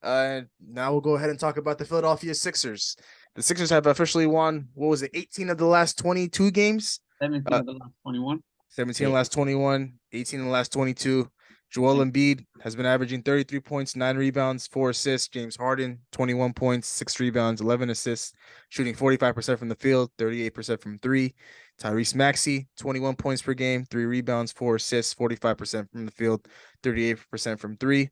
Now we'll go ahead and talk about the Philadelphia Sixers. The Sixers have officially won, what was it, 18 of the last 22 games? 17 Uh, of the last 21. 17 of Yeah. the last 21, 18 of the last 22. Joel Embiid has been averaging 33 points, 9 rebounds, 4 assists. James Harden, 21 points, 6 rebounds, 11 assists, shooting 45% from the field, 38% from three. Tyrese Maxey, 21 points per game, 3 rebounds, 4 assists, 45% from the field, 38% from three.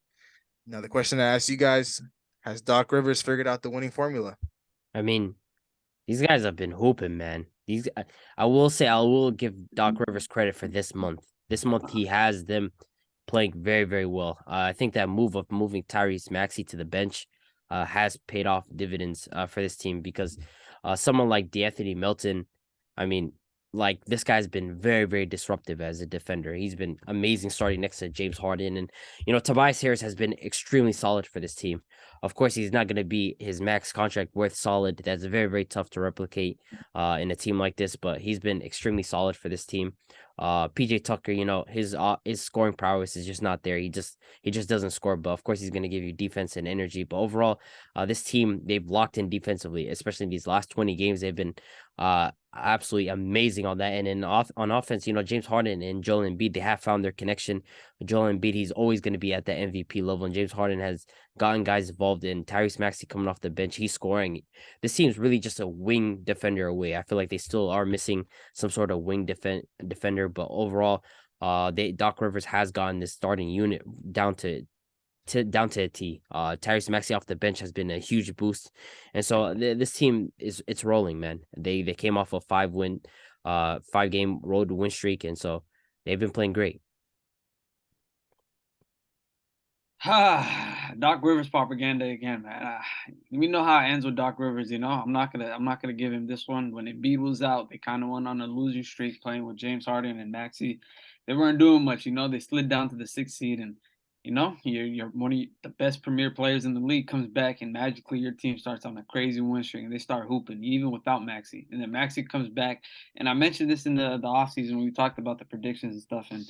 Now, the question I ask you guys, has Doc Rivers figured out the winning formula? I mean, these guys have been hooping, man. I will say, I will give Doc Rivers credit for this month. This month, he has them playing very, very well. I think that move of moving Tyrese Maxey to the bench has paid off dividends for this team because someone like D'Anthony Melton, I mean, like this guy's been very, very disruptive as a defender. He's been amazing starting next to James Harden. And, Tobias Harris has been extremely solid for this team. Of course, he's not going to be his max contract worth solid. That's very, very tough to replicate in a team like this, but he's been extremely solid for this team. PJ Tucker, his scoring prowess is just not there. He just doesn't score, but of course he's going to give you defense and energy. But overall, this team, they've locked in defensively, especially in these last 20 games. They've been absolutely amazing on that. And on offense, James Harden and Joel Embiid, they have found their connection. Joel Embiid, he's always going to be at the MVP level, and James Harden has gotten guys involved in Tyrese Maxey coming off the bench. He's scoring. This team's really just a wing defender away. I feel like they still are missing some sort of wing defender, but overall, Doc Rivers has gotten this starting unit down to a T. Tyrese Maxey off the bench has been a huge boost, and so this team it's rolling, man. They came off a 5-game road win streak, and so they've been playing great. Doc Rivers propaganda again, man. We know how it ends with Doc Rivers. I'm not gonna give him this one. When Embiid was out, they kind of went on a losing streak playing with James Harden and Maxey. They weren't doing much. They slid down to the 6th seed, and you're one of the best premier players in the league comes back, and magically your team starts on a crazy win streak, and they start hooping even without Maxey. And then Maxey comes back, and I mentioned this in the offseason when we talked about the predictions and stuff, and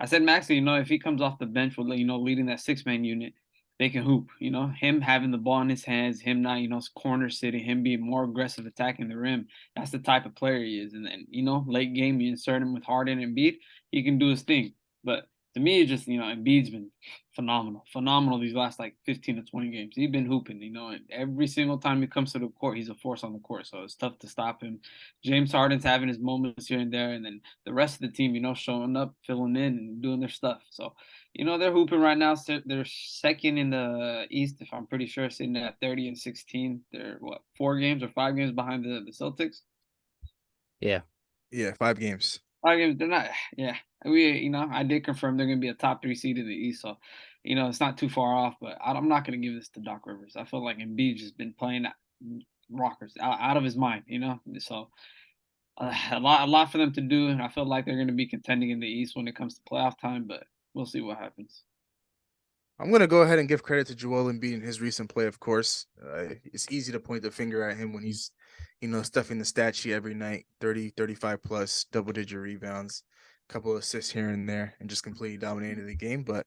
I said Maxey, if he comes off the bench with leading that 6-man unit, they can hoop. Him having the ball in his hands, him not corner sitting, him being more aggressive attacking the rim. That's the type of player he is. And then late game you insert him with Harden and Embiid, he can do his thing. But to me, it's just Embiid's been phenomenal these last like 15 to 20 games. He's been hooping. And every single time he comes to the court, he's a force on the court. So it's tough to stop him. James Harden's having his moments here and there, and then the rest of the team, showing up, filling in, and doing their stuff. So they're hooping right now. So they're second in the East, if I'm pretty sure, sitting at 30-16. They're 4 games or 5 games behind the Celtics. Yeah, 5 games. 5 games. They're not. Yeah, I did confirm they're going to be a top 3 seed in the East. So, it's not too far off. But I'm not going to give this to Doc Rivers. I feel like Embiid just been playing rockers out of his mind. So. A lot for them to do, and I feel like they're going to be contending in the East when it comes to playoff time, but we'll see what happens. I'm going to go ahead and give credit to Joel Embiid in his recent play, of course. It's easy to point the finger at him when he's, stuffing the stat sheet every night, 30, 35 plus, double-digit rebounds, a couple of assists here and there, and just completely dominated the game. But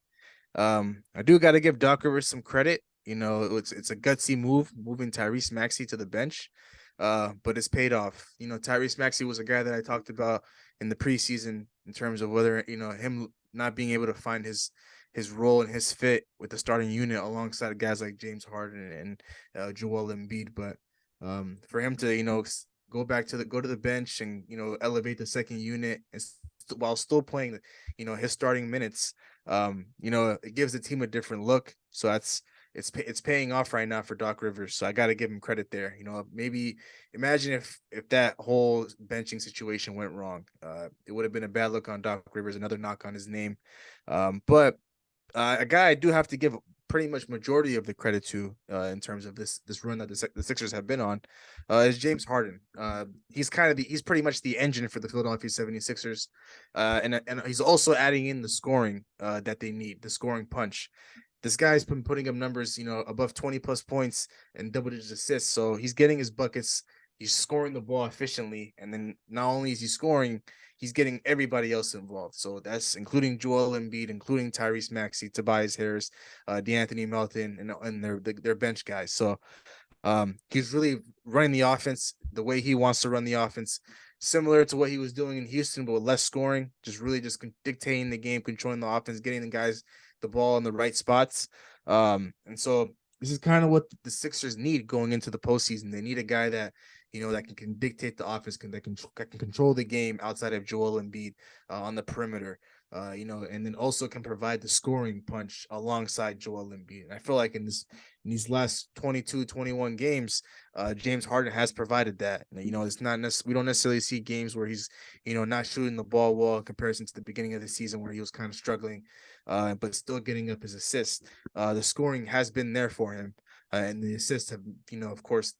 I do got to give Doc Rivers some credit. It's a gutsy move, moving Tyrese Maxey to the bench. But it's paid off. Tyrese Maxey was a guy that I talked about in the preseason in terms of whether, him not being able to find his role and his fit with the starting unit alongside guys like James Harden and Joel Embiid. But for him to, go to the bench and, elevate the second unit and while still playing, his starting minutes, it gives the team a different look. So it's paying off right now for Doc Rivers. So I got to give him credit there. Maybe imagine if that whole benching situation went wrong. It would have been a bad look on Doc Rivers, another knock on his name. But a guy I do have to give pretty much majority of the credit to in terms of this run that the Sixers have been on is James Harden. He's pretty much the engine for the Philadelphia 76ers. And he's also adding in the scoring that they need, the scoring punch. This guy's been putting up numbers, above 20 plus points and double-digit assists. So he's getting his buckets. He's scoring the ball efficiently. And then not only is he scoring, he's getting everybody else involved. So that's including Joel Embiid, including Tyrese Maxey, Tobias Harris, DeAnthony Melton, and their bench guys. So he's really running the offense the way he wants to run the offense, similar to what he was doing in Houston, but with less scoring, just really just dictating the game, controlling the offense, getting the guys the ball in the right spots. And so this is kind of what the Sixers need going into the postseason. They need a guy that, that can dictate the offense, that can control the game outside of Joel Embiid on the perimeter. And then also can provide the scoring punch alongside Joel Embiid. And I feel like in these last 22, 21 games, James Harden has provided that. It's not we don't necessarily see games where he's, not shooting the ball well in comparison to the beginning of the season where he was kind of struggling, but still getting up his assists. The scoring has been there for him. And the assists have, of course,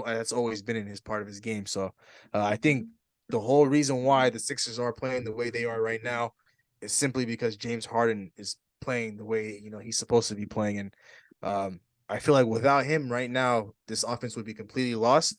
that's always been in his part of his game. So I think the whole reason why the Sixers are playing the way they are right now is simply because James Harden is playing the way, he's supposed to be playing. And I feel like without him right now, this offense would be completely lost.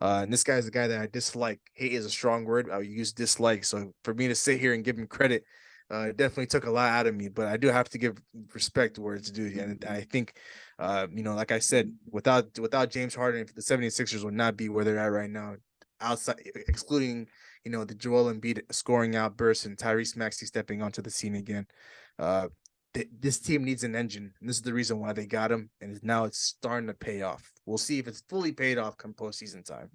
And this guy's the guy that I dislike. Hate is a strong word. I would use dislike. So for me to sit here and give him credit, it definitely took a lot out of me, but I do have to give respect where it's due. And I think, like I said, without James Harden, the 76ers would not be where they're at right now, outside excluding, the Joel Embiid scoring outburst and Tyrese Maxey stepping onto the scene again. This team needs an engine, and this is the reason why they got him, and now it's starting to pay off. We'll see if it's fully paid off come postseason time.